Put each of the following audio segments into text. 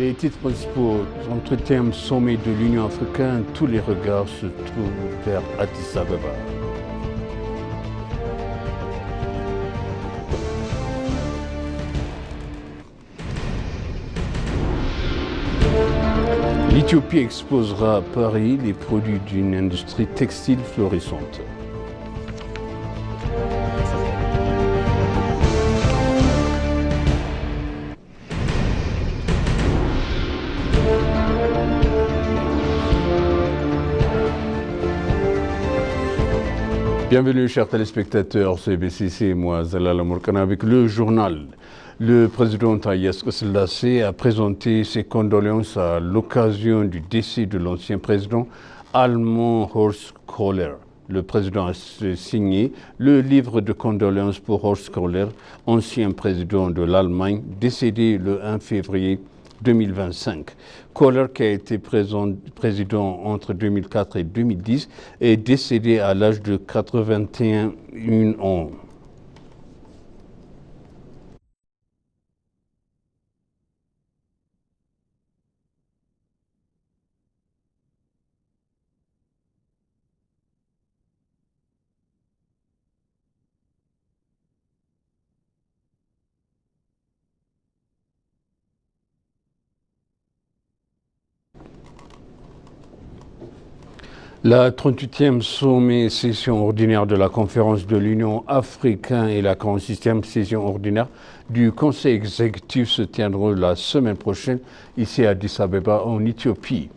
Les titres principaux, entretien sommet de l'Union africaine, tous les regards se trouvent vers Addis Abeba. L'Éthiopie exposera à Paris les produits d'une industrie textile florissante. Bienvenue chers téléspectateurs, c'est BCC, moi Zalal Amourkana avec le journal. Le président Haïle Selassie a présenté ses condoléances à l'occasion du décès de l'ancien président allemand Horst Köhler. Le président a signé le livre de condoléances pour Horst Köhler, ancien président de l'Allemagne, décédé le 1 février 2025. Köhler, qui a été président entre 2004 et 2010, est décédé à l'âge de 81 ans. La 38e session ordinaire de la conférence de l'Union africaine et la 46e session ordinaire du Conseil exécutif se tiendront la semaine prochaine ici à Addis Abeba en Éthiopie.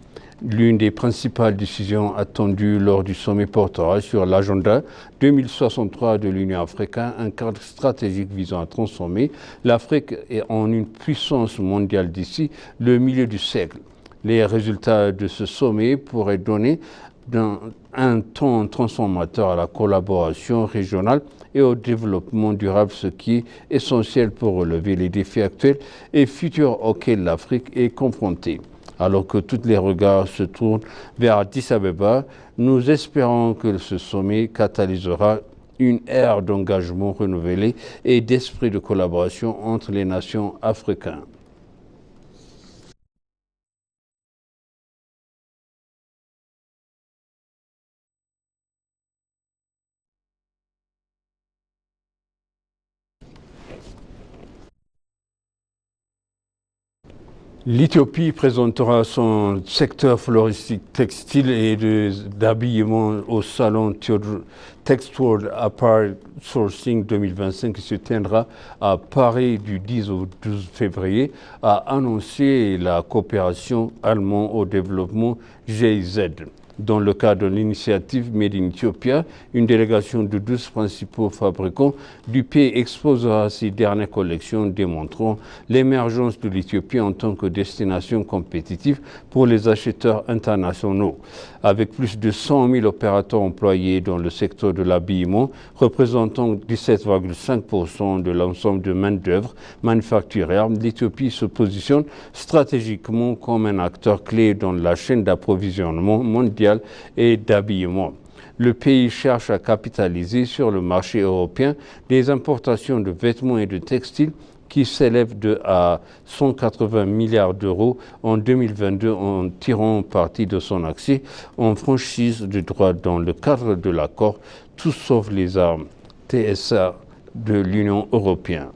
L'une des principales décisions attendues lors du sommet portera sur l'agenda 2063 de l'Union africaine, un cadre stratégique visant à transformer l'Afrique en une puissance mondiale d'ici le milieu du siècle. Les résultats de ce sommet pourraient donner un ton transformateur à la collaboration régionale et au développement durable, ce qui est essentiel pour relever les défis actuels et futurs auxquels l'Afrique est confrontée. Alors que tous les regards se tournent vers Addis Abeba, nous espérons que ce sommet catalysera une ère d'engagement renouvelé et d'esprit de collaboration entre les nations africaines. L'Éthiopie présentera son secteur floristique textile et d'habillement au salon Textworld Apparel Sourcing 2025 qui se tiendra à Paris du 10 au 12 février, a annoncé la coopération allemande au développement GIZ. Dans le cadre de l'initiative Made in Ethiopia, une délégation de 12 principaux fabricants du pays exposera ses dernières collections démontrant l'émergence de l'Éthiopie en tant que destination compétitive pour les acheteurs internationaux. Avec plus de 100 000 opérateurs employés dans le secteur de l'habillement, représentant 17,5% de l'ensemble de main-d'œuvre manufacturière, l'Éthiopie se positionne stratégiquement comme un acteur clé dans la chaîne d'approvisionnement mondiale et d'habillement. Le pays cherche à capitaliser sur le marché européen des importations de vêtements et de textiles qui s'élèvent à 180 milliards d'euros en 2022 en tirant parti de son accès en franchise de droit dans le cadre de l'accord Tout sauf les armes TSA de l'Union européenne.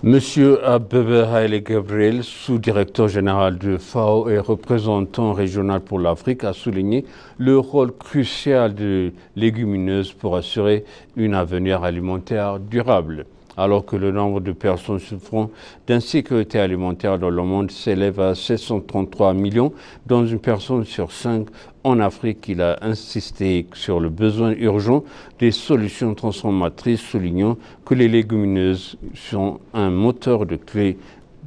Monsieur Abebe Haile Gabriel, sous-directeur général de FAO et représentant régional pour l'Afrique, a souligné le rôle crucial de légumineuses pour assurer un avenir alimentaire durable. Alors que le nombre de personnes souffrant d'insécurité alimentaire dans le monde s'élève à 733 millions, dont une personne sur 5 en Afrique, il a insisté sur le besoin urgent des solutions transformatrices, soulignant que les légumineuses sont un moteur de clé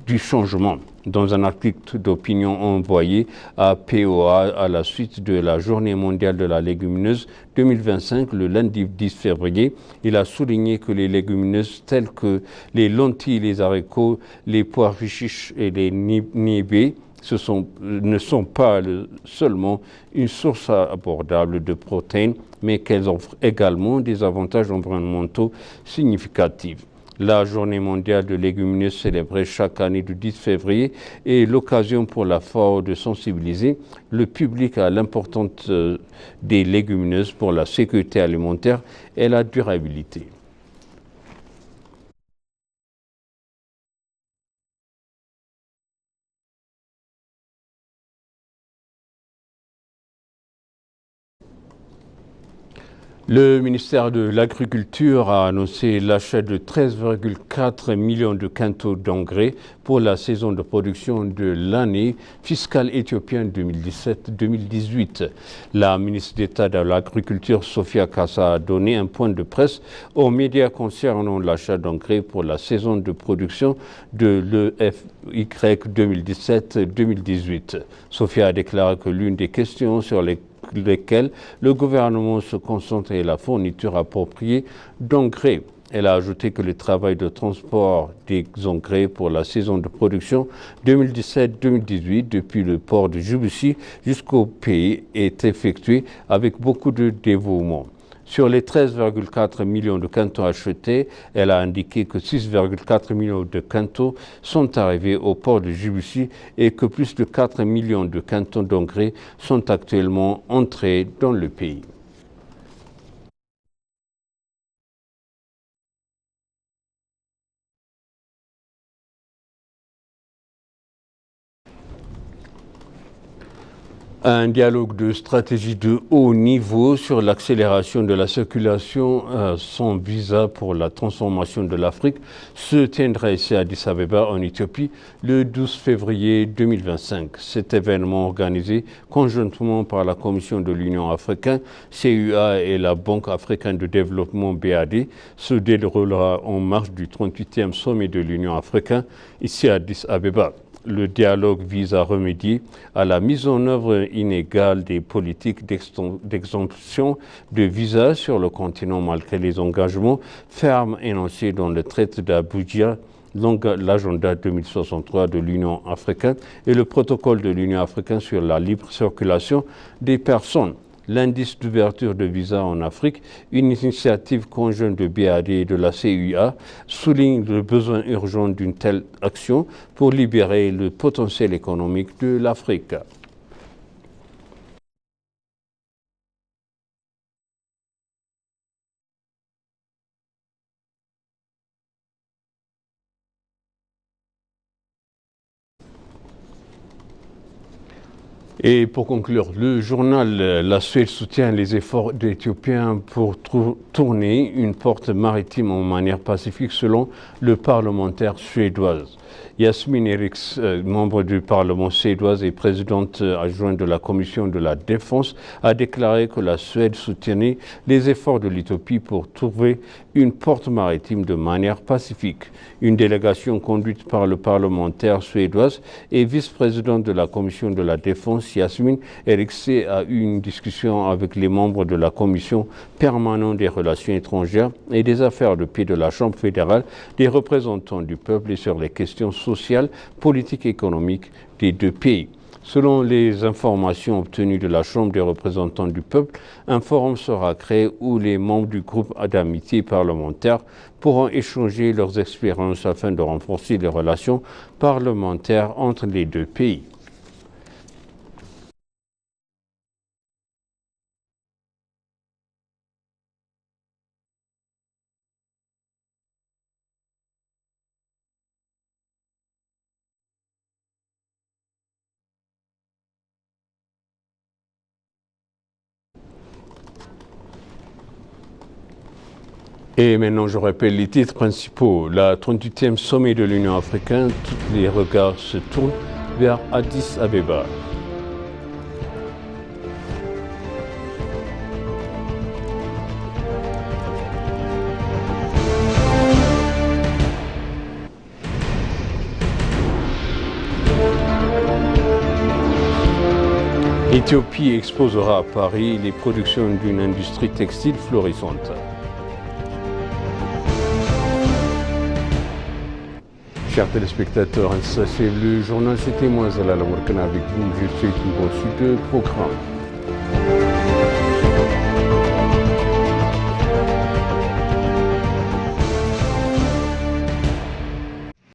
du changement. Dans un article d'opinion envoyé à POA à la suite de la Journée mondiale de la légumineuse 2025, le lundi 10 février, il a souligné que les légumineuses telles que les lentilles, les haricots, les pois chiches et les nibés ne sont pas seulement une source abordable de protéines, mais qu'elles offrent également des avantages environnementaux significatifs. La Journée mondiale de légumineuses célébrée chaque année du 10 février est l'occasion pour la FAO de sensibiliser le public à l'importance des légumineuses pour la sécurité alimentaire et la durabilité. Le ministère de l'Agriculture a annoncé l'achat de 13,4 millions de quintaux d'engrais pour la saison de production de l'année fiscale éthiopienne 2017-2018. La ministre d'État de l'Agriculture, Sophia Kassa, a donné un point de presse aux médias concernant l'achat d'engrais pour la saison de production de l'EFY 2017-2018. Sophia a déclaré que l'une des questions sur lesquelles le gouvernement se concentre est la fourniture appropriée d'engrais. Elle a ajouté que le travail de transport des engrais pour la saison de production 2017-2018 depuis le port de Djibouti jusqu'au pays est effectué avec beaucoup de dévouement. Sur les 13,4 millions de quintaux achetés, elle a indiqué que 6,4 millions de quintaux sont arrivés au port de Djibouti et que plus de 4 millions de quintaux d'engrais sont actuellement entrés dans le pays. Un dialogue de stratégie de haut niveau sur l'accélération de la circulation sans visa pour la transformation de l'Afrique se tiendra ici à Addis Abeba en Éthiopie le 12 février 2025. Cet événement organisé conjointement par la Commission de l'Union africaine, CUA et la Banque africaine de développement BAD se déroulera en marge du 38e sommet de l'Union africaine ici à Addis Abeba. Le dialogue vise à remédier à la mise en œuvre inégale des politiques d'exemption de visa sur le continent malgré les engagements fermes énoncés dans le traité d'Abuja, l'agenda 2063 de l'Union africaine et le protocole de l'Union africaine sur la libre circulation des personnes. L'indice d'ouverture de visa en Afrique, une initiative conjointe de BAD et de la CUA, souligne le besoin urgent d'une telle action pour libérer le potentiel économique de l'Afrique. Et pour conclure, le journal La Suède soutient les efforts des Éthiopiens pour tourner une porte maritime en manière pacifique selon le parlementaire suédoise. Yasmine Eriks, membre du Parlement suédois et présidente adjointe de la Commission de la Défense, a déclaré que la Suède soutenait les efforts de l'Éthiopie pour trouver une porte maritime de manière pacifique. Une délégation conduite par le parlementaire suédoise et vice-présidente de la Commission de la Défense, Yasmine Eriks, a eu une discussion avec les membres de la Commission permanente des relations étrangères et des affaires de paix de la Chambre fédérale des représentants du peuple et sur les questions sociales, politiques et économiques des deux pays. Selon les informations obtenues de la Chambre des représentants du peuple, un forum sera créé où les membres du groupe d'amitié parlementaire pourront échanger leurs expériences afin de renforcer les relations parlementaires entre les deux pays. Et maintenant, je rappelle les titres principaux. La 38e sommet de l'Union africaine, tous les regards se tournent vers Addis Abeba. Éthiopie exposera à Paris les productions d'une industrie textile florissante. Chers téléspectateurs, ça c'est le journal C'était moi Zalal Workan avec vous. Je suis une suite de programme.